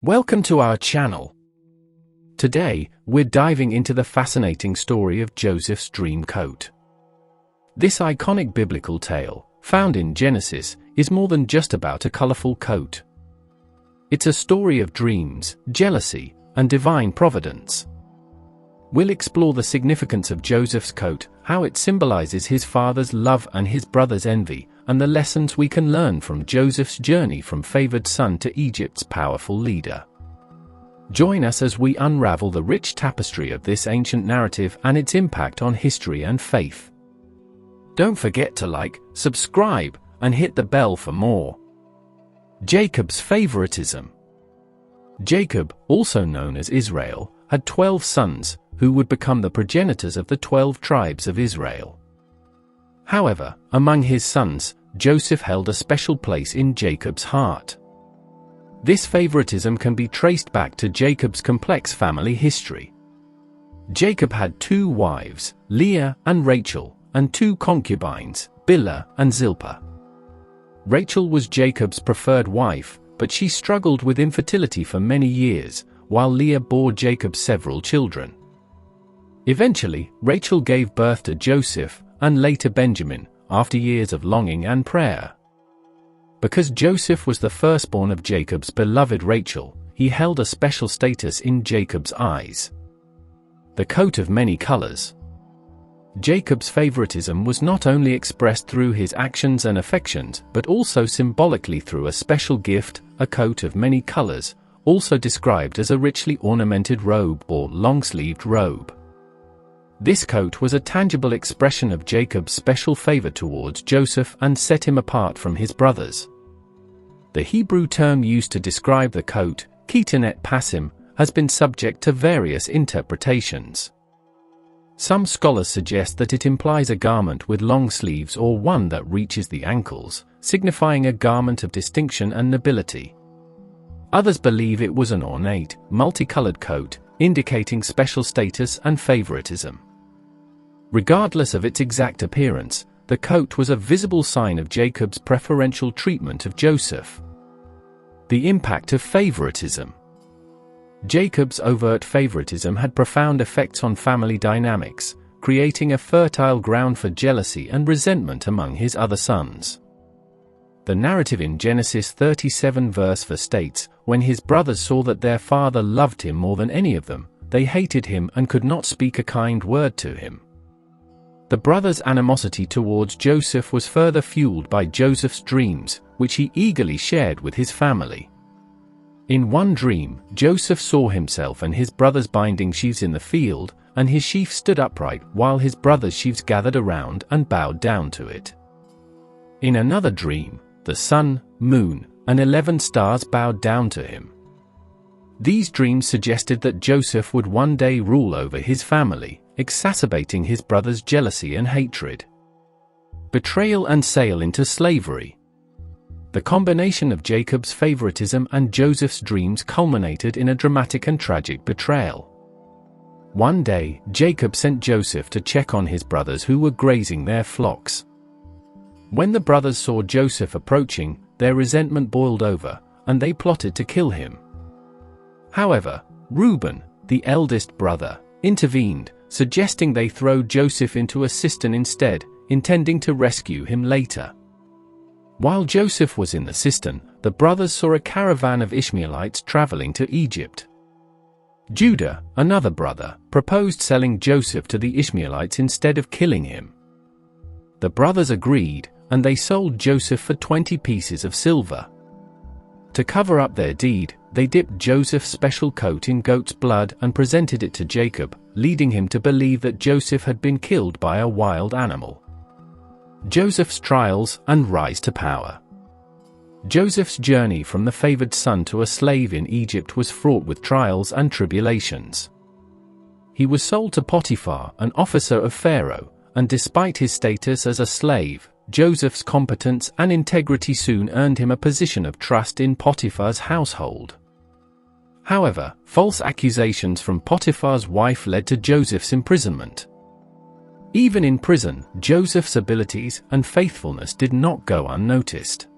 Welcome to our channel. Today, we're diving into the fascinating story of Joseph's dream coat. This iconic biblical tale, found in Genesis, is more than just about a colorful coat. It's a story of dreams, jealousy, and divine providence. We'll explore the significance of Joseph's coat, how it symbolizes his father's love and his brother's envy, and the lessons we can learn from Joseph's journey from favored son to Egypt's powerful leader. Join us as we unravel the rich tapestry of this ancient narrative and its impact on history and faith. Don't forget to like, subscribe, and hit the bell for more. Jacob's favoritism. Jacob, also known as Israel, had 12 sons, who would become the progenitors of the 12 tribes of Israel. However, among his sons, Joseph held a special place in Jacob's heart. This favoritism can be traced back to Jacob's complex family history. Jacob had 2 wives, Leah and Rachel, and 2 concubines, Bilhah and Zilpah. Rachel was Jacob's preferred wife, but she struggled with infertility for many years, while Leah bore Jacob several children. Eventually, Rachel gave birth to Joseph, and later Benjamin, after years of longing and prayer. Because Joseph was the firstborn of Jacob's beloved Rachel, he held a special status in Jacob's eyes. The coat of many colors. Jacob's favoritism was not only expressed through his actions and affections, but also symbolically through a special gift, a coat of many colors, also described as a richly ornamented robe or long-sleeved robe. This coat was a tangible expression of Jacob's special favor towards Joseph and set him apart from his brothers. The Hebrew term used to describe the coat, kitanet pasim, has been subject to various interpretations. Some scholars suggest that it implies a garment with long sleeves or one that reaches the ankles, signifying a garment of distinction and nobility. Others believe it was an ornate, multicolored coat, indicating special status and favoritism. Regardless of its exact appearance, the coat was a visible sign of Jacob's preferential treatment of Joseph. The impact of favoritism. Jacob's overt favoritism had profound effects on family dynamics, creating a fertile ground for jealousy and resentment among his other sons. The narrative in Genesis 37 verse 4 states, "When his brothers saw that their father loved him more than any of them, they hated him and could not speak a kind word to him." The brothers' animosity towards Joseph was further fueled by Joseph's dreams, which he eagerly shared with his family. In one dream, Joseph saw himself and his brothers binding sheaves in the field, and his sheaf stood upright while his brothers' sheaves gathered around and bowed down to it. In another dream, the sun, moon, and 11 stars bowed down to him. These dreams suggested that Joseph would one day rule over his family, exacerbating his brothers' jealousy and hatred. Betrayal and sale into slavery. The combination of Jacob's favoritism and Joseph's dreams culminated in a dramatic and tragic betrayal. One day, Jacob sent Joseph to check on his brothers who were grazing their flocks. When the brothers saw Joseph approaching, their resentment boiled over, and they plotted to kill him. However, Reuben, the eldest brother, intervened, suggesting they throw Joseph into a cistern instead, intending to rescue him later. While Joseph was in the cistern, the brothers saw a caravan of Ishmaelites traveling to Egypt. Judah, another brother, proposed selling Joseph to the Ishmaelites instead of killing him. The brothers agreed, and they sold Joseph for 20 pieces of silver. To cover up their deed, they dipped Joseph's special coat in goat's blood and presented it to Jacob, leading him to believe that Joseph had been killed by a wild animal. Joseph's trials and rise to power. Joseph's journey from the favored son to a slave in Egypt was fraught with trials and tribulations. He was sold to Potiphar, an officer of Pharaoh, and despite his status as a slave, Joseph's competence and integrity soon earned him a position of trust in Potiphar's household. However, false accusations from Potiphar's wife led to Joseph's imprisonment. Even in prison, Joseph's abilities and faithfulness did not go unnoticed.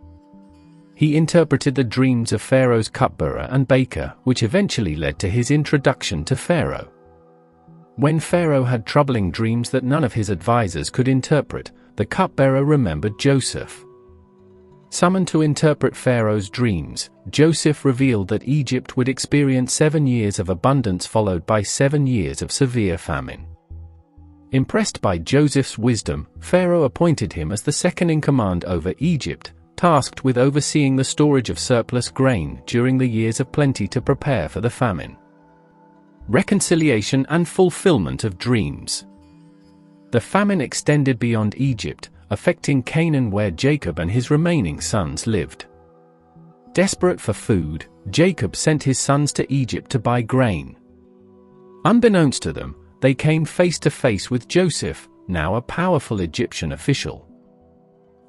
He interpreted the dreams of Pharaoh's cupbearer and baker, which eventually led to his introduction to Pharaoh. When Pharaoh had troubling dreams that none of his advisors could interpret, the cupbearer remembered Joseph. Summoned to interpret Pharaoh's dreams, Joseph revealed that Egypt would experience 7 years of abundance followed by 7 years of severe famine. Impressed by Joseph's wisdom, Pharaoh appointed him as the second-in-command over Egypt, tasked with overseeing the storage of surplus grain during the years of plenty to prepare for the famine. Reconciliation and fulfillment of dreams. The famine extended beyond Egypt, affecting Canaan where Jacob and his remaining sons lived. Desperate for food, Jacob sent his sons to Egypt to buy grain. Unbeknownst to them, they came face to face with Joseph, now a powerful Egyptian official.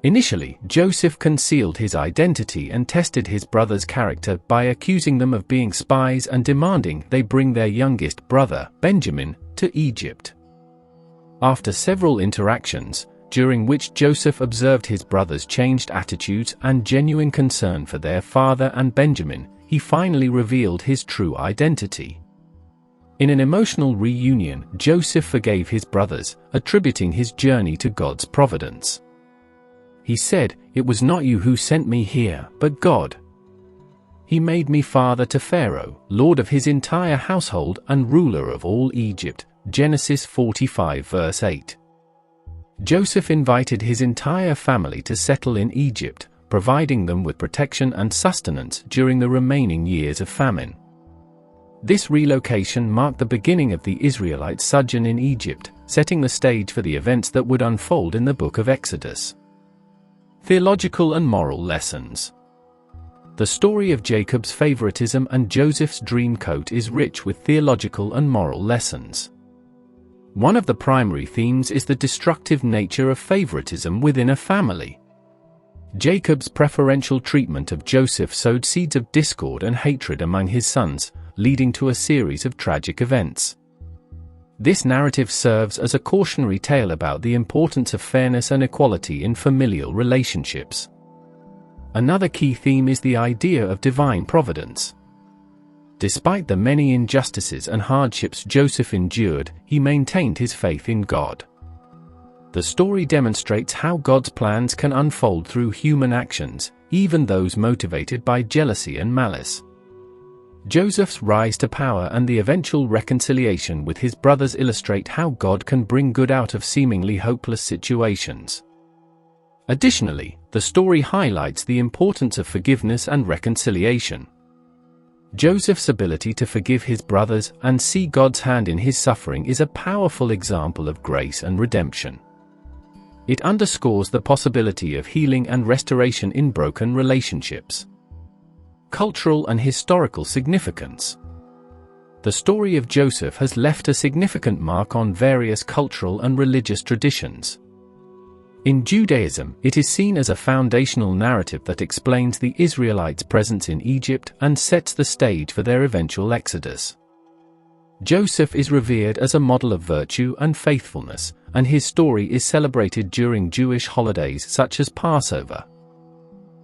Initially, Joseph concealed his identity and tested his brothers' character by accusing them of being spies and demanding they bring their youngest brother, Benjamin, to Egypt. After several interactions, during which Joseph observed his brothers' changed attitudes and genuine concern for their father and Benjamin, he finally revealed his true identity. In an emotional reunion, Joseph forgave his brothers, attributing his journey to God's providence. He said, "It was not you who sent me here, but God. He made me father to Pharaoh, lord of his entire household and ruler of all Egypt." Genesis 45 verse 8. Joseph invited his entire family to settle in Egypt, providing them with protection and sustenance during the remaining years of famine. This relocation marked the beginning of the Israelites' sojourn in Egypt, setting the stage for the events that would unfold in the book of Exodus. Theological and moral lessons. The story of Jacob's favoritism and Joseph's dream coat is rich with theological and moral lessons. One of the primary themes is the destructive nature of favoritism within a family. Jacob's preferential treatment of Joseph sowed seeds of discord and hatred among his sons, leading to a series of tragic events. This narrative serves as a cautionary tale about the importance of fairness and equality in familial relationships. Another key theme is the idea of divine providence. Despite the many injustices and hardships Joseph endured, he maintained his faith in God. The story demonstrates how God's plans can unfold through human actions, even those motivated by jealousy and malice. Joseph's rise to power and the eventual reconciliation with his brothers illustrate how God can bring good out of seemingly hopeless situations. Additionally, the story highlights the importance of forgiveness and reconciliation. Joseph's ability to forgive his brothers and see God's hand in his suffering is a powerful example of grace and redemption. It underscores the possibility of healing and restoration in broken relationships. Cultural and historical significance. The story of Joseph has left a significant mark on various cultural and religious traditions. In Judaism, it is seen as a foundational narrative that explains the Israelites' presence in Egypt and sets the stage for their eventual exodus. Joseph is revered as a model of virtue and faithfulness, and his story is celebrated during Jewish holidays such as Passover.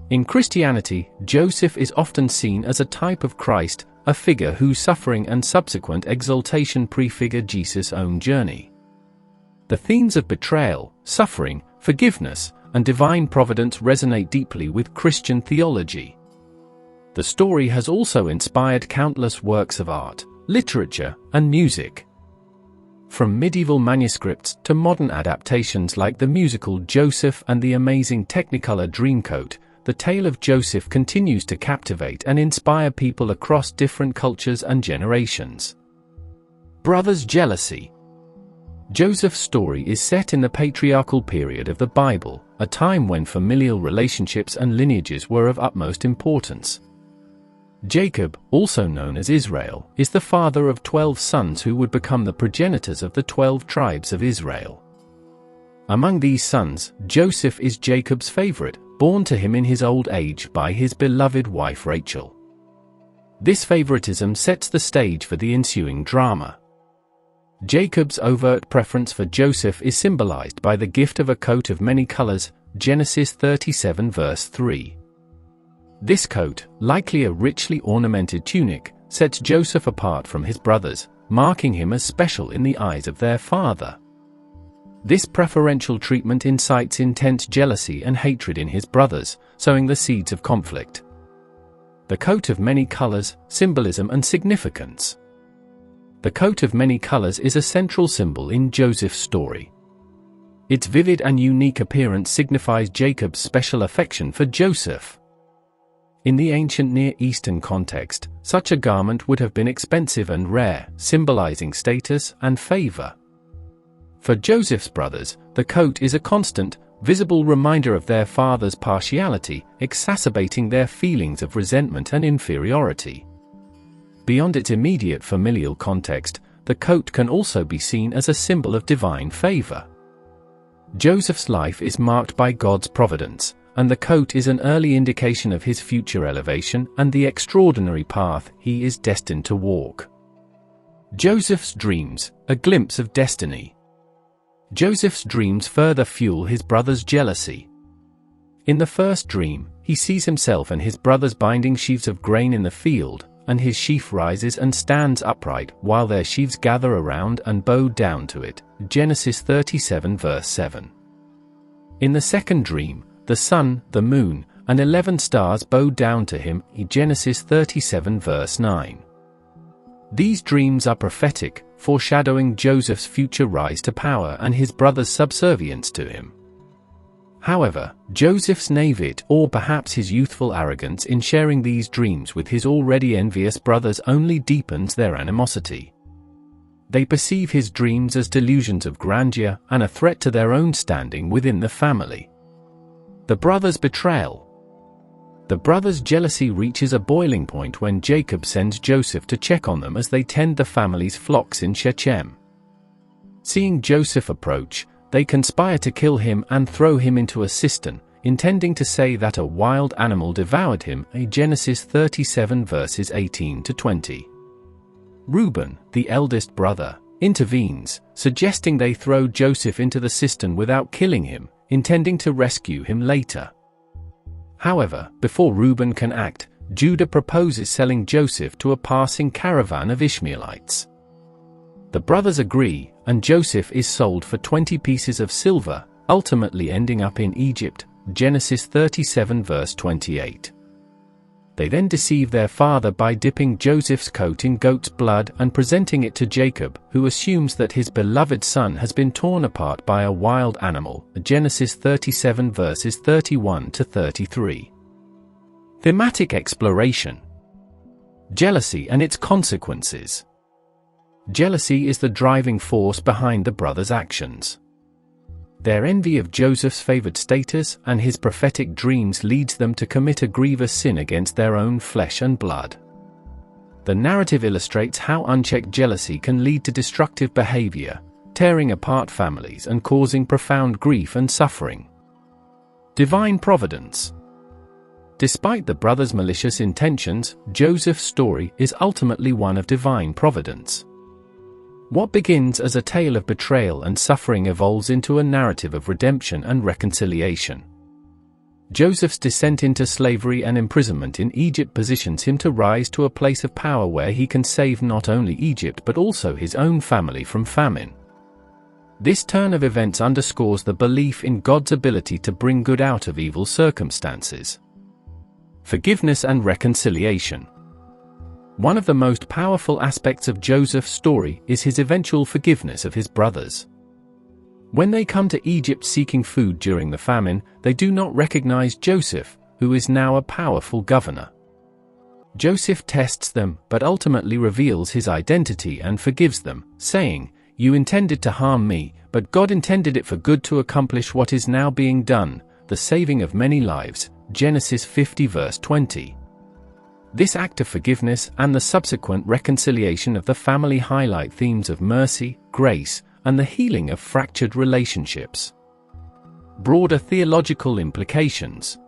In Christianity, Joseph is often seen as a type of Christ, a figure whose suffering and subsequent exaltation prefigure Jesus' own journey. The themes of betrayal, suffering, forgiveness, and divine providence resonate deeply with Christian theology. The story has also inspired countless works of art, literature, and music. From medieval manuscripts to modern adaptations like the musical Joseph and the amazing Technicolor Dreamcoat, the tale of Joseph continues to captivate and inspire people across different cultures and generations. Brothers' jealousy. Joseph's story is set in the patriarchal period of the Bible, a time when familial relationships and lineages were of utmost importance. Jacob, also known as Israel, is the father of 12 sons who would become the progenitors of the 12 tribes of Israel. Among these sons, Joseph is Jacob's favorite, born to him in his old age by his beloved wife Rachel. This favoritism sets the stage for the ensuing drama. Jacob's overt preference for Joseph is symbolized by the gift of a coat of many colors, Genesis 37 verse 3. This coat, likely a richly ornamented tunic, sets Joseph apart from his brothers, marking him as special in the eyes of their father. This preferential treatment incites intense jealousy and hatred in his brothers, sowing the seeds of conflict. The coat of many colors, symbolism and significance. The coat of many colors is a central symbol in Joseph's story. Its vivid and unique appearance signifies Jacob's special affection for Joseph. In the ancient Near Eastern context, such a garment would have been expensive and rare, symbolizing status and favor. For Joseph's brothers, the coat is a constant, visible reminder of their father's partiality, exacerbating their feelings of resentment and inferiority. Beyond its immediate familial context, the coat can also be seen as a symbol of divine favor. Joseph's life is marked by God's providence, and the coat is an early indication of his future elevation and the extraordinary path he is destined to walk. Joseph's dreams, a glimpse of destiny. Joseph's dreams further fuel his brother's jealousy. In the first dream, he sees himself and his brothers binding sheaves of grain in the field, and his sheaf rises and stands upright while their sheaves gather around and bow down to it. Genesis 37 verse 7. In the second dream, the sun, the moon, and 11 stars bow down to him. Genesis 37 verse 9. These dreams are prophetic, foreshadowing Joseph's future rise to power and his brothers' subservience to him. However, Joseph's naivete, or perhaps his youthful arrogance in sharing these dreams with his already envious brothers, only deepens their animosity. They perceive his dreams as delusions of grandeur and a threat to their own standing within the family. The brothers' betrayal. The brothers' jealousy reaches a boiling point when Jacob sends Joseph to check on them as they tend the family's flocks in Shechem. Seeing Joseph approach, they conspire to kill him and throw him into a cistern, intending to say that a wild animal devoured him. Genesis 37 verses 18 to 20. Reuben, the eldest brother, intervenes, suggesting they throw Joseph into the cistern without killing him, intending to rescue him later. However, before Reuben can act, Judah proposes selling Joseph to a passing caravan of Ishmaelites. The brothers agree, and Joseph is sold for 20 pieces of silver, ultimately ending up in Egypt. Genesis 37 verse 28. They then deceive their father by dipping Joseph's coat in goat's blood and presenting it to Jacob, who assumes that his beloved son has been torn apart by a wild animal. Genesis 37 verses 31 to 33. Thematic exploration. Jealousy and its consequences. Jealousy is the driving force behind the brothers' actions. Their envy of Joseph's favored status and his prophetic dreams leads them to commit a grievous sin against their own flesh and blood. The narrative illustrates how unchecked jealousy can lead to destructive behavior, tearing apart families and causing profound grief and suffering. Divine providence. Despite the brothers' malicious intentions, Joseph's story is ultimately one of divine providence. What begins as a tale of betrayal and suffering evolves into a narrative of redemption and reconciliation. Joseph's descent into slavery and imprisonment in Egypt positions him to rise to a place of power where he can save not only Egypt but also his own family from famine. This turn of events underscores the belief in God's ability to bring good out of evil circumstances. Forgiveness and reconciliation. One of the most powerful aspects of Joseph's story is his eventual forgiveness of his brothers. When they come to Egypt seeking food during the famine, they do not recognize Joseph, who is now a powerful governor. Joseph tests them, but ultimately reveals his identity and forgives them, saying, "You intended to harm me, but God intended it for good to accomplish what is now being done, the saving of many lives." Genesis 50 verse 20. This act of forgiveness and the subsequent reconciliation of the family highlight themes of mercy, grace, and the healing of fractured relationships. Broader theological implications.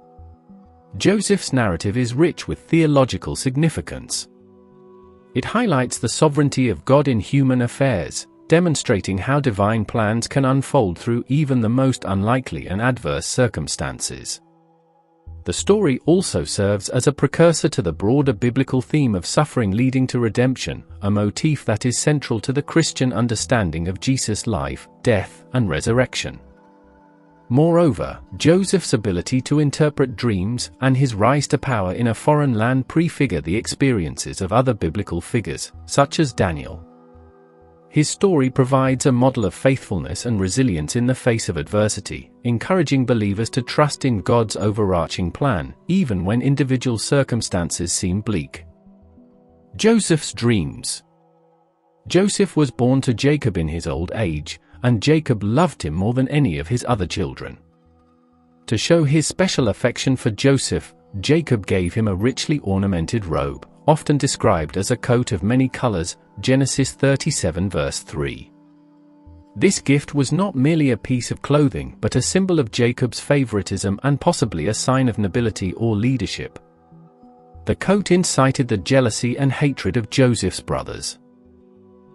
Joseph's narrative is rich with theological significance. It highlights the sovereignty of God in human affairs, demonstrating how divine plans can unfold through even the most unlikely and adverse circumstances. The story also serves as a precursor to the broader biblical theme of suffering leading to redemption, a motif that is central to the Christian understanding of Jesus' life, death, and resurrection. Moreover, Joseph's ability to interpret dreams and his rise to power in a foreign land prefigure the experiences of other biblical figures, such as Daniel. His story provides a model of faithfulness and resilience in the face of adversity, encouraging believers to trust in God's overarching plan, even when individual circumstances seem bleak. Joseph's dreams. Joseph was born to Jacob in his old age, and Jacob loved him more than any of his other children. To show his special affection for Joseph, Jacob gave him a richly ornamented robe, often described as a coat of many colors, Genesis 37 verse 3. This gift was not merely a piece of clothing but a symbol of Jacob's favoritism and possibly a sign of nobility or leadership. The coat incited the jealousy and hatred of Joseph's brothers.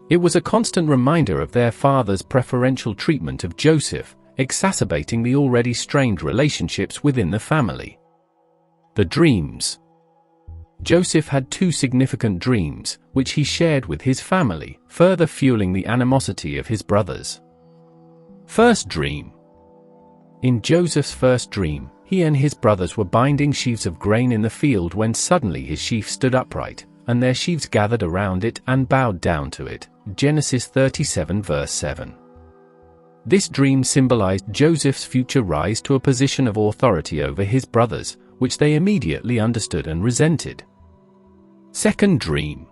It was a constant reminder of their father's preferential treatment of Joseph, exacerbating the already strained relationships within the family. The dreams. Joseph had two significant dreams, which he shared with his family, further fueling the animosity of his brothers. First dream. In Joseph's first dream, he and his brothers were binding sheaves of grain in the field when suddenly his sheaf stood upright, and their sheaves gathered around it and bowed down to it. Genesis 37 verse 7. This dream symbolized Joseph's future rise to a position of authority over his brothers, which they immediately understood and resented. Second dream.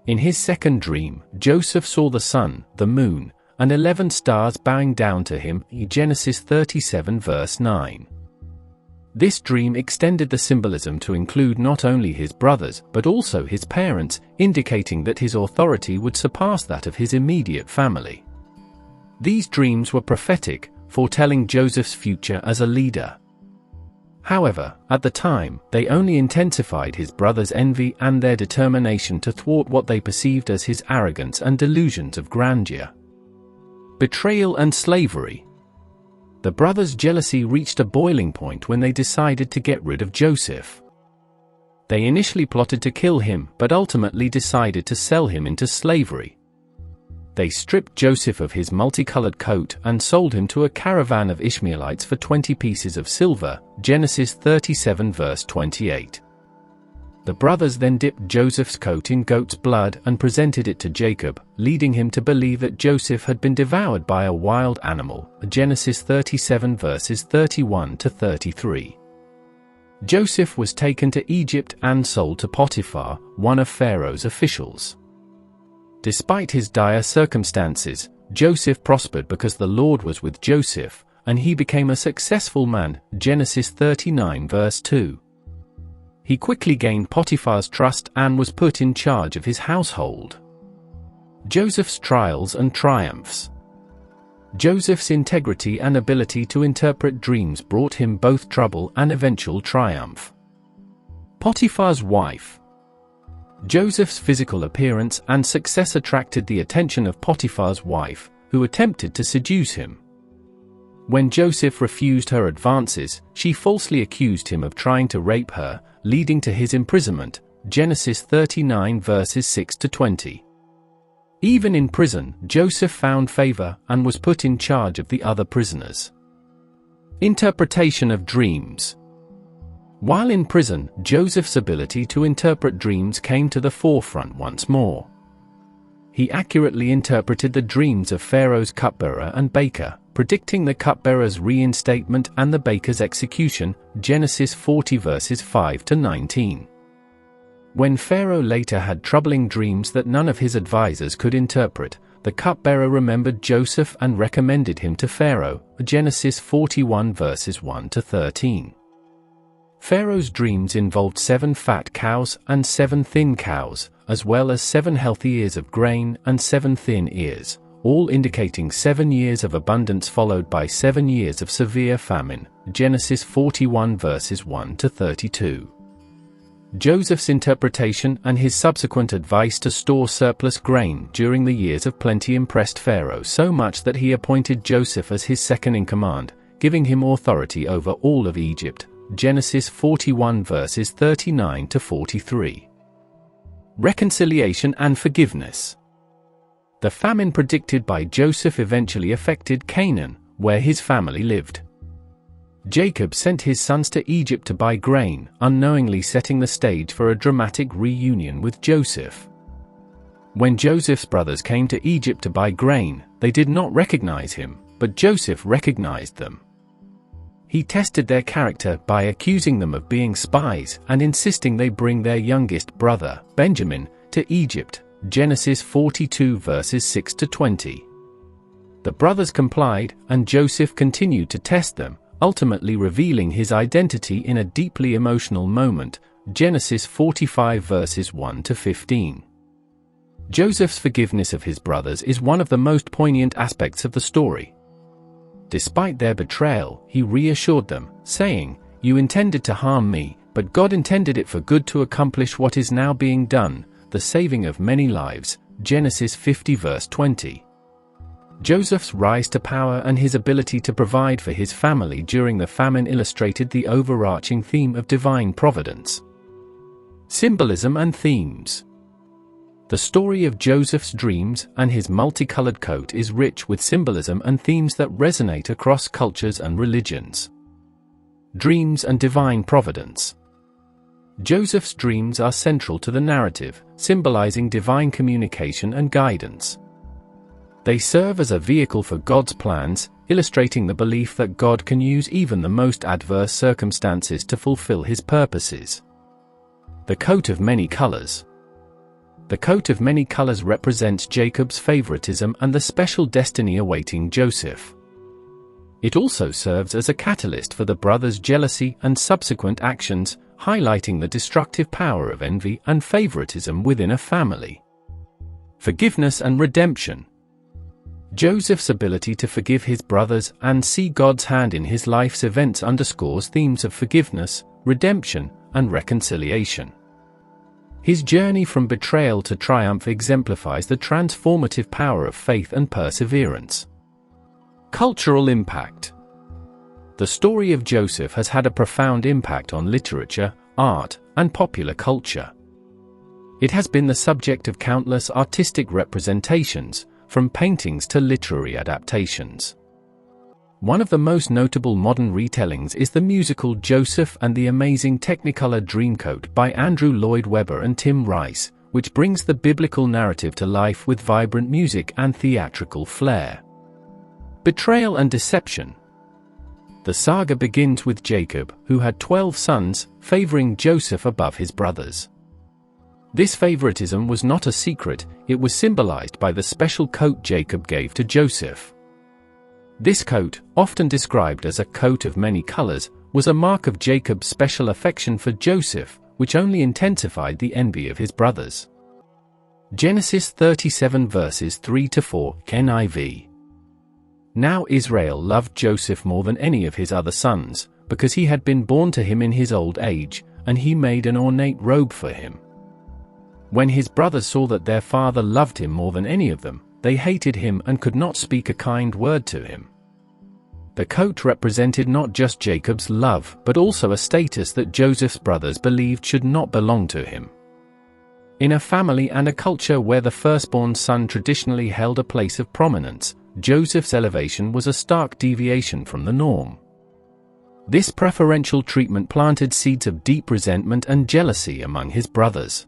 In his second dream, Joseph saw the sun, the moon, and 11 stars bowing down to him. Genesis 37 verse 9. This dream extended the symbolism to include not only his brothers but also his parents, indicating that his authority would surpass that of his immediate family. These dreams were prophetic, foretelling Joseph's future as a leader. However, at the time, they only intensified his brothers' envy and their determination to thwart what they perceived as his arrogance and delusions of grandeur. Betrayal and slavery. The brothers' jealousy reached a boiling point when they decided to get rid of Joseph. They initially plotted to kill him, but ultimately decided to sell him into slavery. They stripped Joseph of his multicolored coat and sold him to a caravan of Ishmaelites for 20 pieces of silver, Genesis 37 verse 28. The brothers then dipped Joseph's coat in goat's blood and presented it to Jacob, leading him to believe that Joseph had been devoured by a wild animal, Genesis 37 verses 31 to 33. Joseph was taken to Egypt and sold to Potiphar, one of Pharaoh's officials. Despite his dire circumstances, Joseph prospered because the Lord was with Joseph, and he became a successful man, Genesis 39 verse 2. He quickly gained Potiphar's trust and was put in charge of his household. Joseph's trials and triumphs. Joseph's integrity and ability to interpret dreams brought him both trouble and eventual triumph. Potiphar's wife. Joseph's physical appearance and success attracted the attention of Potiphar's wife, who attempted to seduce him. When Joseph refused her advances, she falsely accused him of trying to rape her, leading to his imprisonment, Genesis 39 verses 6 to 20. Even in prison, Joseph found favor and was put in charge of the other prisoners. Interpretation of dreams. While in prison, Joseph's ability to interpret dreams came to the forefront once more. He accurately interpreted the dreams of Pharaoh's cupbearer and baker, predicting the cupbearer's reinstatement and the baker's execution, Genesis 40 verses 5 to 19. When Pharaoh later had troubling dreams that none of his advisors could interpret, the cupbearer remembered Joseph and recommended him to Pharaoh, Genesis 41 verses 1 to 13. Pharaoh's dreams involved 7 fat cows and 7 thin cows, as well as 7 healthy ears of grain and 7 thin ears, all indicating 7 years of abundance followed by 7 years of severe famine, Genesis 41 verses 1 to 32. Joseph's interpretation and his subsequent advice to store surplus grain during the years of plenty impressed Pharaoh so much that he appointed Joseph as his second in command, giving him authority over all of Egypt, Genesis 41 verses 39 to 43. Reconciliation and forgiveness. The famine predicted by Joseph eventually affected Canaan, where his family lived. Jacob sent his sons to Egypt to buy grain, unknowingly setting the stage for a dramatic reunion with Joseph. When Joseph's brothers came to Egypt to buy grain, they did not recognize him, but Joseph recognized them. He tested their character by accusing them of being spies and insisting they bring their youngest brother, Benjamin, to Egypt, Genesis 42 verses 6 to 20. The brothers complied, and Joseph continued to test them, ultimately revealing his identity in a deeply emotional moment, Genesis 45 verses 1 to 15. Joseph's forgiveness of his brothers is one of the most poignant aspects of the story. Despite their betrayal, he reassured them, saying, "You intended to harm me, but God intended it for good to accomplish what is now being done, the saving of many lives," Genesis 50 verse 20. Joseph's rise to power and his ability to provide for his family during the famine illustrated the overarching theme of divine providence. Symbolism and themes. The story of Joseph's dreams and his multicolored coat is rich with symbolism and themes that resonate across cultures and religions. Dreams and divine providence. Joseph's dreams are central to the narrative, symbolizing divine communication and guidance. They serve as a vehicle for God's plans, illustrating the belief that God can use even the most adverse circumstances to fulfill his purposes. The coat of many colors. The coat of many colors represents Jacob's favoritism and the special destiny awaiting Joseph. It also serves as a catalyst for the brothers' jealousy and subsequent actions, highlighting the destructive power of envy and favoritism within a family. Forgiveness and redemption. Joseph's ability to forgive his brothers and see God's hand in his life's events underscores themes of forgiveness, redemption, and reconciliation. His journey from betrayal to triumph exemplifies the transformative power of faith and perseverance. Cultural impact. The story of Joseph has had a profound impact on literature, art, and popular culture. It has been the subject of countless artistic representations, from paintings to literary adaptations. One of the most notable modern retellings is the musical Joseph and the Amazing Technicolor Dreamcoat by Andrew Lloyd Webber and Tim Rice, which brings the biblical narrative to life with vibrant music and theatrical flair. Betrayal and deception. The saga begins with Jacob, who had 12 sons, favoring Joseph above his brothers. This favoritism was not a secret, it was symbolized by the special coat Jacob gave to Joseph. This coat, often described as a coat of many colors, was a mark of Jacob's special affection for Joseph, which only intensified the envy of his brothers. Genesis 37 verses 3 to 4, NIV. Now Israel loved Joseph more than any of his other sons, because he had been born to him in his old age, and he made an ornate robe for him. When his brothers saw that their father loved him more than any of them, they hated him and could not speak a kind word to him. The coat represented not just Jacob's love, but also a status that Joseph's brothers believed should not belong to him. In a family and a culture where the firstborn son traditionally held a place of prominence, Joseph's elevation was a stark deviation from the norm. This preferential treatment planted seeds of deep resentment and jealousy among his brothers.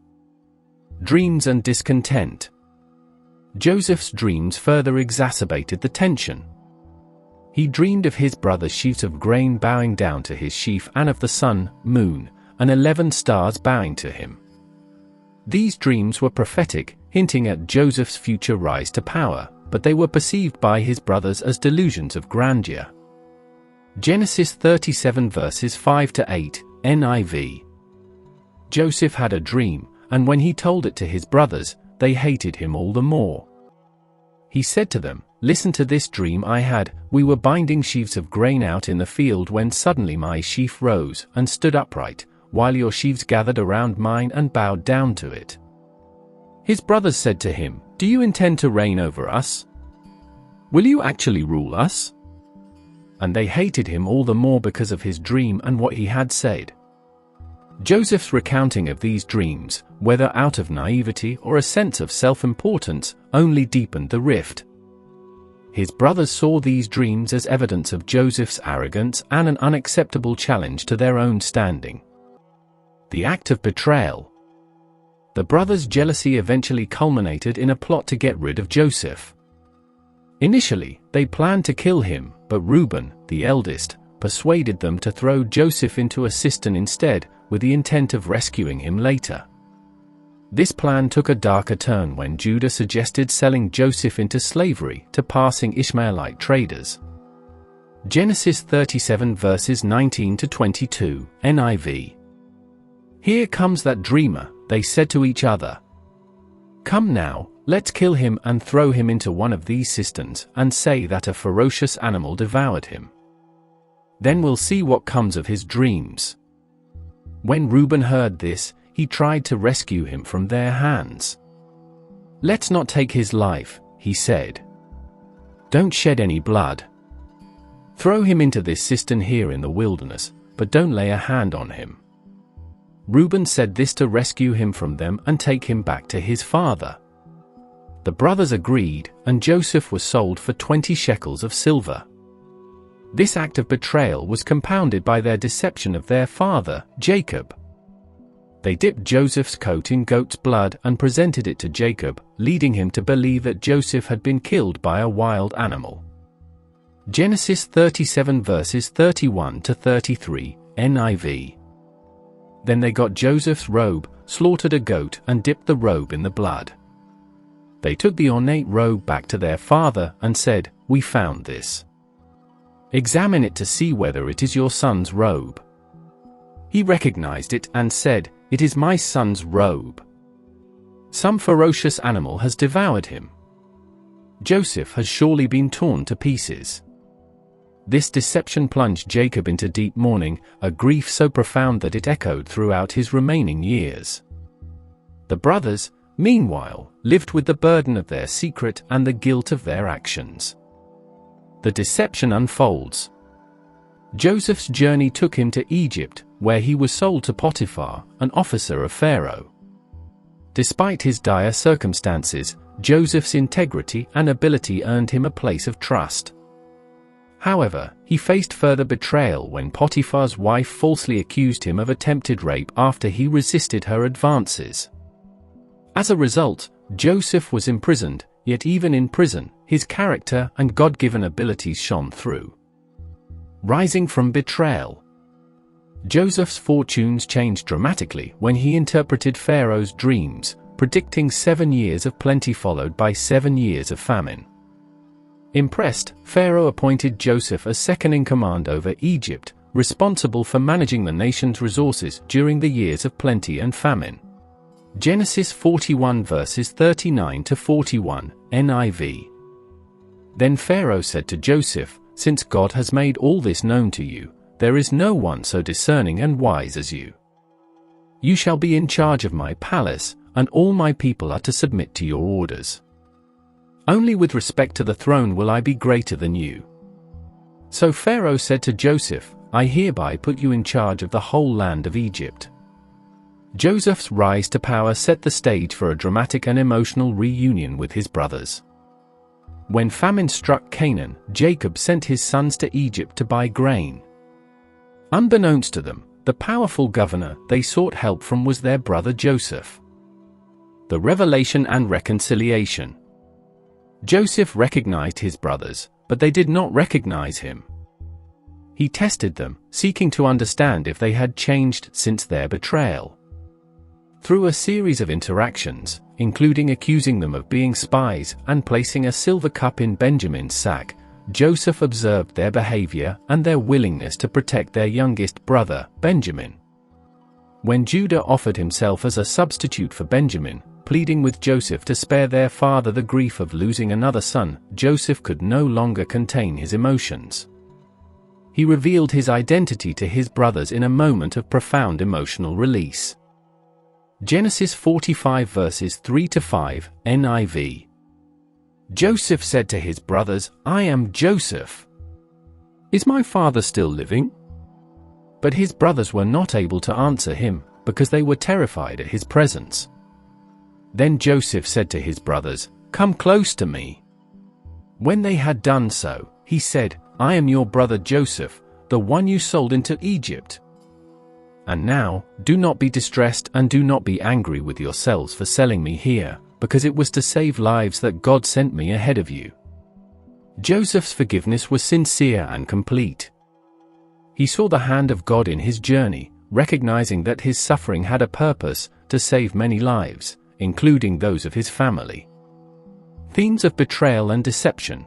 Dreams and discontent. Joseph's dreams further exacerbated the tension. He dreamed of his brother's sheaves of grain bowing down to his sheaf and of the sun, moon, and 11 stars bowing to him. These dreams were prophetic, hinting at Joseph's future rise to power, but they were perceived by his brothers as delusions of grandeur. Genesis 37 verses 5 to 8, NIV. Joseph had a dream, and when he told it to his brothers, they hated him all the more. He said to them, "Listen to this dream I had. We were binding sheaves of grain out in the field when suddenly my sheaf rose and stood upright, while your sheaves gathered around mine and bowed down to it." His brothers said to him, "Do you intend to reign over us? Will you actually rule us?" and they hated him all the more because of his dream and what he had said. Joseph's recounting of these dreams, whether out of naivety or a sense of self-importance, only deepened the rift. His brothers saw these dreams as evidence of Joseph's arrogance and an unacceptable challenge to their own standing. The act of betrayal. The brothers' jealousy eventually culminated in a plot to get rid of Joseph. Initially, they planned to kill him, but Reuben, the eldest, persuaded them to throw Joseph into a cistern instead, with the intent of rescuing him later. This plan took a darker turn when Judah suggested selling Joseph into slavery to passing Ishmaelite traders. Genesis 37 verses 19 to 22, NIV. "Here comes that dreamer," they said to each other. "Come now, let's kill him and throw him into one of these cisterns and say that a ferocious animal devoured him. Then we'll see what comes of his dreams." When Reuben heard this, he tried to rescue him from their hands. "Let's not take his life," he said. "Don't shed any blood. Throw him into this cistern here in the wilderness, but don't lay a hand on him." Reuben said this to rescue him from them and take him back to his father. The brothers agreed, and Joseph was sold for 20 shekels of silver. This act of betrayal was compounded by their deception of their father, Jacob. They dipped Joseph's coat in goat's blood and presented it to Jacob, leading him to believe that Joseph had been killed by a wild animal. Genesis 37 verses 31 to 33, NIV. Then they got Joseph's robe, slaughtered a goat, and dipped the robe in the blood. They took the ornate robe back to their father and said, "We found this. Examine it to see whether it is your son's robe." He recognized it and said, "It is my son's robe. Some ferocious animal has devoured him. Joseph has surely been torn to pieces." This deception plunged Jacob into deep mourning, a grief so profound that it echoed throughout his remaining years. The brothers, meanwhile, lived with the burden of their secret and the guilt of their actions. The deception unfolds. Joseph's journey took him to Egypt, where he was sold to Potiphar, an officer of Pharaoh. Despite his dire circumstances, Joseph's integrity and ability earned him a place of trust. However, he faced further betrayal when Potiphar's wife falsely accused him of attempted rape after he resisted her advances. As a result, Joseph was imprisoned, yet even in prison, his character and God-given abilities shone through. Rising from betrayal. Joseph's fortunes changed dramatically when he interpreted Pharaoh's dreams, predicting 7 years of plenty followed by 7 years of famine. Impressed, Pharaoh appointed Joseph as second-in-command over Egypt, responsible for managing the nation's resources during the years of plenty and famine. Genesis 41 verses 39 to 41, NIV. Then Pharaoh said to Joseph, "Since God has made all this known to you, there is no one so discerning and wise as you. You shall be in charge of my palace, and all my people are to submit to your orders. Only with respect to the throne will I be greater than you." So Pharaoh said to Joseph, "I hereby put you in charge of the whole land of Egypt." Joseph's rise to power set the stage for a dramatic and emotional reunion with his brothers. When famine struck Canaan, Jacob sent his sons to Egypt to buy grain. Unbeknownst to them, the powerful governor they sought help from was their brother Joseph. The revelation and reconciliation. Joseph recognized his brothers, but they did not recognize him. He tested them, seeking to understand if they had changed since their betrayal. Through a series of interactions, including accusing them of being spies and placing a silver cup in Benjamin's sack, Joseph observed their behavior and their willingness to protect their youngest brother, Benjamin. When Judah offered himself as a substitute for Benjamin, pleading with Joseph to spare their father the grief of losing another son, Joseph could no longer contain his emotions. He revealed his identity to his brothers in a moment of profound emotional release. Genesis 45 verses 3 to 5, NIV. Joseph said to his brothers, "I am Joseph. Is my father still living?" But his brothers were not able to answer him, because they were terrified at his presence. Then Joseph said to his brothers, "Come close to me." When they had done so, he said, "I am your brother Joseph, the one you sold into Egypt. And now, do not be distressed and do not be angry with yourselves for selling me here, because it was to save lives that God sent me ahead of you." Joseph's forgiveness was sincere and complete. He saw the hand of God in his journey, recognizing that his suffering had a purpose to save many lives, including those of his family. Themes of betrayal and deception.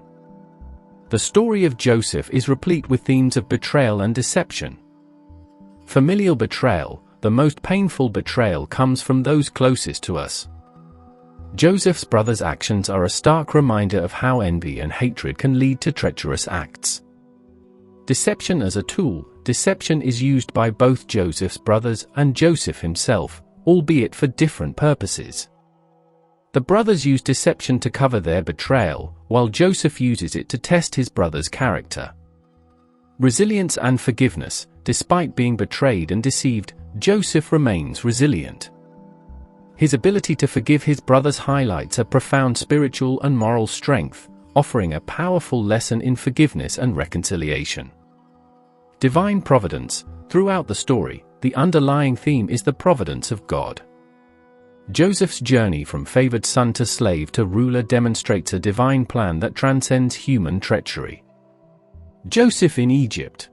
The story of Joseph is replete with themes of betrayal and deception. Familial betrayal, the most painful betrayal, comes from those closest to us. Joseph's brothers' actions are a stark reminder of how envy and hatred can lead to treacherous acts. Deception as a tool. Deception is used by both Joseph's brothers and Joseph himself, albeit for different purposes. The brothers use deception to cover their betrayal, while Joseph uses it to test his brother's character. Resilience and forgiveness. Despite being betrayed and deceived, Joseph remains resilient. His ability to forgive his brothers highlights a profound spiritual and moral strength, offering a powerful lesson in forgiveness and reconciliation. Divine providence. Throughout the story, the underlying theme is the providence of God. Joseph's journey from favored son to slave to ruler demonstrates a divine plan that transcends human treachery. Joseph in Egypt.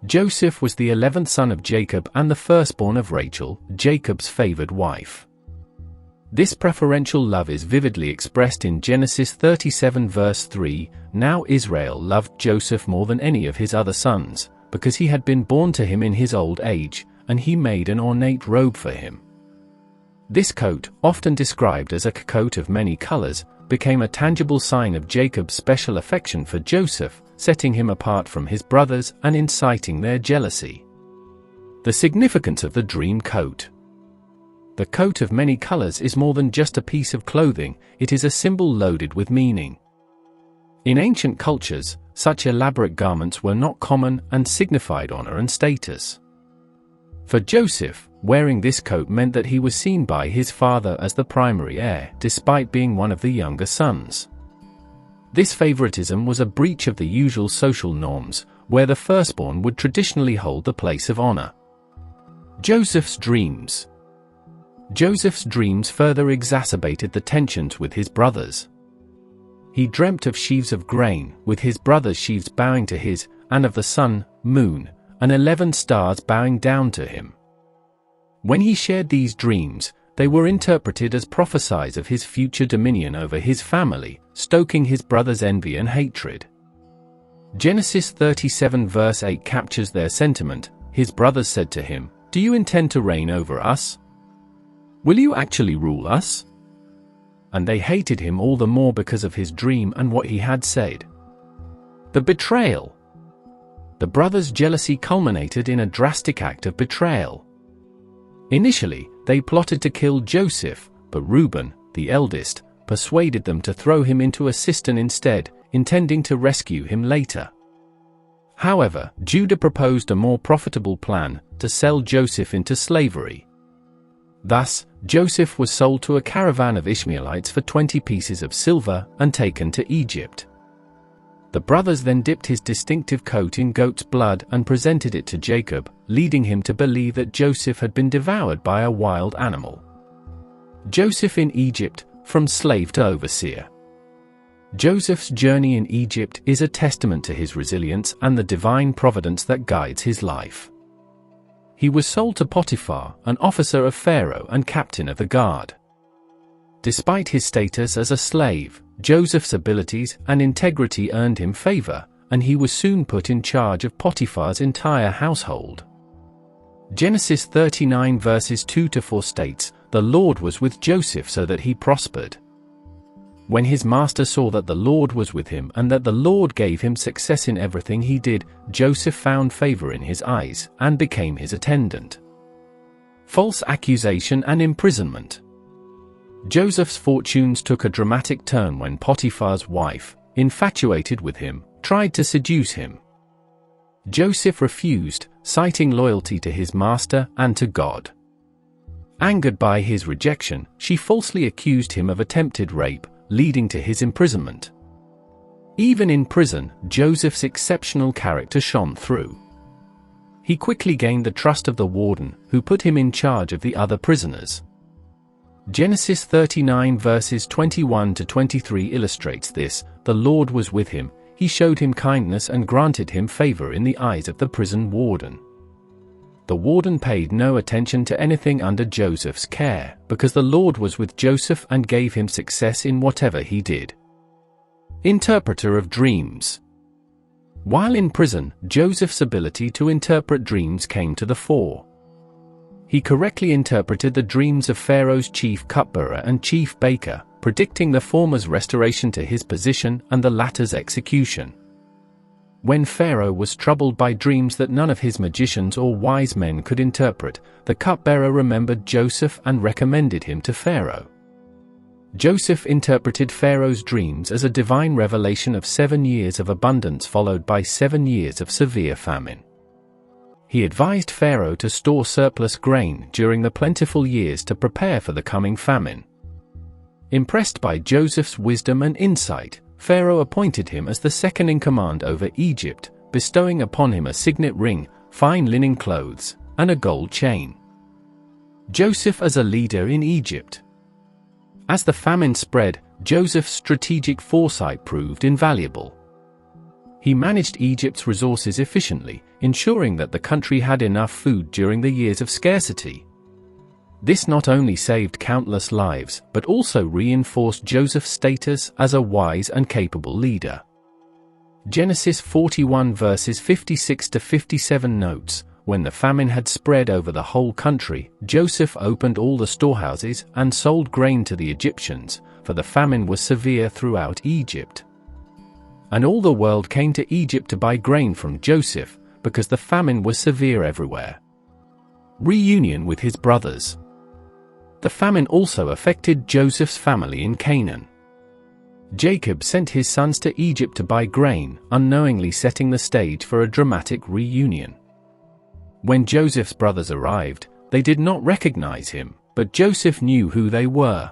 Joseph was the 11th son of Jacob and the firstborn of Rachel, Jacob's favored wife. This preferential love is vividly expressed in Genesis 37 verse 3, "Now Israel loved Joseph more than any of his other sons, because he had been born to him in his old age, and he made an ornate robe for him." This coat, often described as a coat of many colors, became a tangible sign of Jacob's special affection for Joseph, setting him apart from his brothers and inciting their jealousy. The significance of the dream coat. The coat of many colors is more than just a piece of clothing, it is a symbol loaded with meaning. In ancient cultures, such elaborate garments were not common and signified honor and status. For Joseph, wearing this coat meant that he was seen by his father as the primary heir, despite being one of the younger sons. This favoritism was a breach of the usual social norms, where the firstborn would traditionally hold the place of honor. Joseph's dreams. Joseph's dreams further exacerbated the tensions with his brothers. He dreamt of sheaves of grain, with his brothers' sheaves bowing to his, and of the sun, moon, and 11 stars bowing down to him. When he shared these dreams, they were interpreted as prophecies of his future dominion over his family, stoking his brothers' envy and hatred. Genesis 37 verse 8 captures their sentiment. His brothers said to him, "Do you intend to reign over us? Will you actually rule us?" And they hated him all the more because of his dream and what he had said. The betrayal. The brothers' jealousy culminated in a drastic act of betrayal. Initially, they plotted to kill Joseph, but Reuben, the eldest, persuaded them to throw him into a cistern instead, intending to rescue him later. However, Judah proposed a more profitable plan, to sell Joseph into slavery. Thus, Joseph was sold to a caravan of Ishmaelites for 20 pieces of silver and taken to Egypt. The brothers then dipped his distinctive coat in goat's blood and presented it to Jacob, leading him to believe that Joseph had been devoured by a wild animal. Joseph in Egypt, from slave to overseer. Joseph's journey in Egypt is a testament to his resilience and the divine providence that guides his life. He was sold to Potiphar, an officer of Pharaoh and captain of the guard. Despite his status as a slave, Joseph's abilities and integrity earned him favor, and he was soon put in charge of Potiphar's entire household. Genesis 39 verses 2-4 states, "The Lord was with Joseph so that he prospered." When his master saw that the Lord was with him and that the Lord gave him success in everything he did, Joseph found favor in his eyes and became his attendant. False accusation and imprisonment. Joseph's fortunes took a dramatic turn when Potiphar's wife, infatuated with him, tried to seduce him. Joseph refused, citing loyalty to his master and to God. Angered by his rejection, she falsely accused him of attempted rape, leading to his imprisonment. Even in prison, Joseph's exceptional character shone through. He quickly gained the trust of the warden, who put him in charge of the other prisoners. Genesis 39 verses 21 to 23 illustrates this. The Lord was with him, he showed him kindness and granted him favor in the eyes of the prison warden. The warden paid no attention to anything under Joseph's care, because the Lord was with Joseph and gave him success in whatever he did. Interpreter of dreams. While in prison, Joseph's ability to interpret dreams came to the fore. He correctly interpreted the dreams of Pharaoh's chief cupbearer and chief baker, predicting the former's restoration to his position and the latter's execution. When Pharaoh was troubled by dreams that none of his magicians or wise men could interpret, the cupbearer remembered Joseph and recommended him to Pharaoh. Joseph interpreted Pharaoh's dreams as a divine revelation of 7 years of abundance followed by 7 years of severe famine. He advised Pharaoh to store surplus grain during the plentiful years to prepare for the coming famine. Impressed by Joseph's wisdom and insight, Pharaoh appointed him as the second in command over Egypt, bestowing upon him a signet ring, fine linen clothes, and a gold chain. Joseph as a leader in Egypt. As the famine spread, Joseph's strategic foresight proved invaluable. He managed Egypt's resources efficiently, ensuring that the country had enough food during the years of scarcity. This not only saved countless lives, but also reinforced Joseph's status as a wise and capable leader. Genesis 41 verses 56 to 57 notes, when the famine had spread over the whole country, Joseph opened all the storehouses and sold grain to the Egyptians, for the famine was severe throughout Egypt. And all the world came to Egypt to buy grain from Joseph, because the famine was severe everywhere. Reunion with his brothers. The famine also affected Joseph's family in Canaan. Jacob sent his sons to Egypt to buy grain, unknowingly setting the stage for a dramatic reunion. When Joseph's brothers arrived, they did not recognize him, but Joseph knew who they were.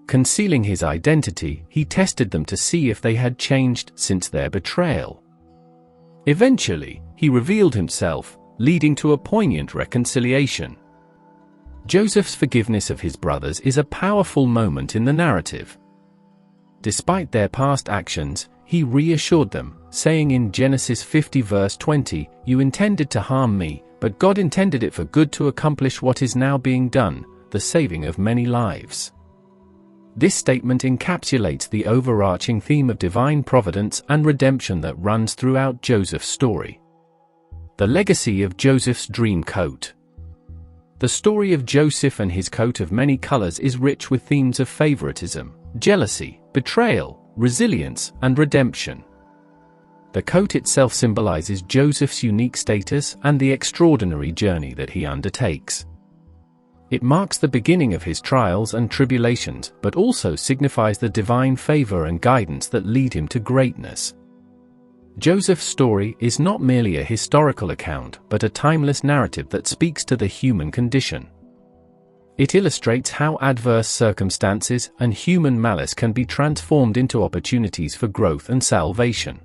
Concealing his identity, he tested them to see if they had changed since their betrayal. Eventually, he revealed himself, leading to a poignant reconciliation. Joseph's forgiveness of his brothers is a powerful moment in the narrative. Despite their past actions, he reassured them, saying in Genesis 50 verse 20, "You intended to harm me, but God intended it for good to accomplish what is now being done, the saving of many lives." This statement encapsulates the overarching theme of divine providence and redemption that runs throughout Joseph's story. The legacy of Joseph's dream coat. The story of Joseph and his coat of many colors is rich with themes of favoritism, jealousy, betrayal, resilience, and redemption. The coat itself symbolizes Joseph's unique status and the extraordinary journey that he undertakes. It marks the beginning of his trials and tribulations, but also signifies the divine favor and guidance that lead him to greatness. Joseph's story is not merely a historical account, but a timeless narrative that speaks to the human condition. It illustrates how adverse circumstances and human malice can be transformed into opportunities for growth and salvation.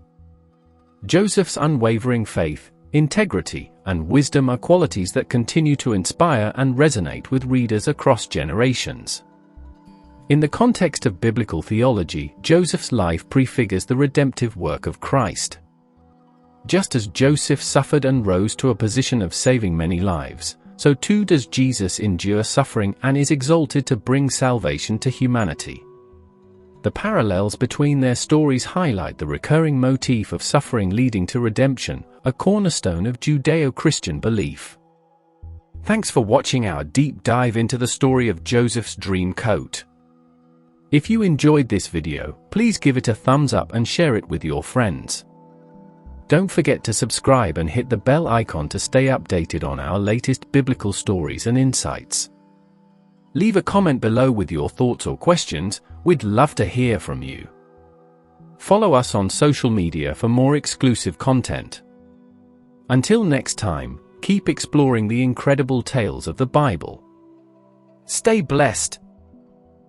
Joseph's unwavering faith, integrity, and wisdom are qualities that continue to inspire and resonate with readers across generations. In the context of biblical theology, Joseph's life prefigures the redemptive work of Christ. Just as Joseph suffered and rose to a position of saving many lives, so too does Jesus endure suffering and is exalted to bring salvation to humanity. The parallels between their stories highlight the recurring motif of suffering leading to redemption, a cornerstone of Judeo-Christian belief. Thanks for watching our deep dive into the story of Joseph's dream coat. If you enjoyed this video, please give it a thumbs up and share it with your friends. Don't forget to subscribe and hit the bell icon to stay updated on our latest biblical stories and insights. Leave a comment below with your thoughts or questions, we'd love to hear from you. Follow us on social media for more exclusive content. Until next time, keep exploring the incredible tales of the Bible. Stay blessed.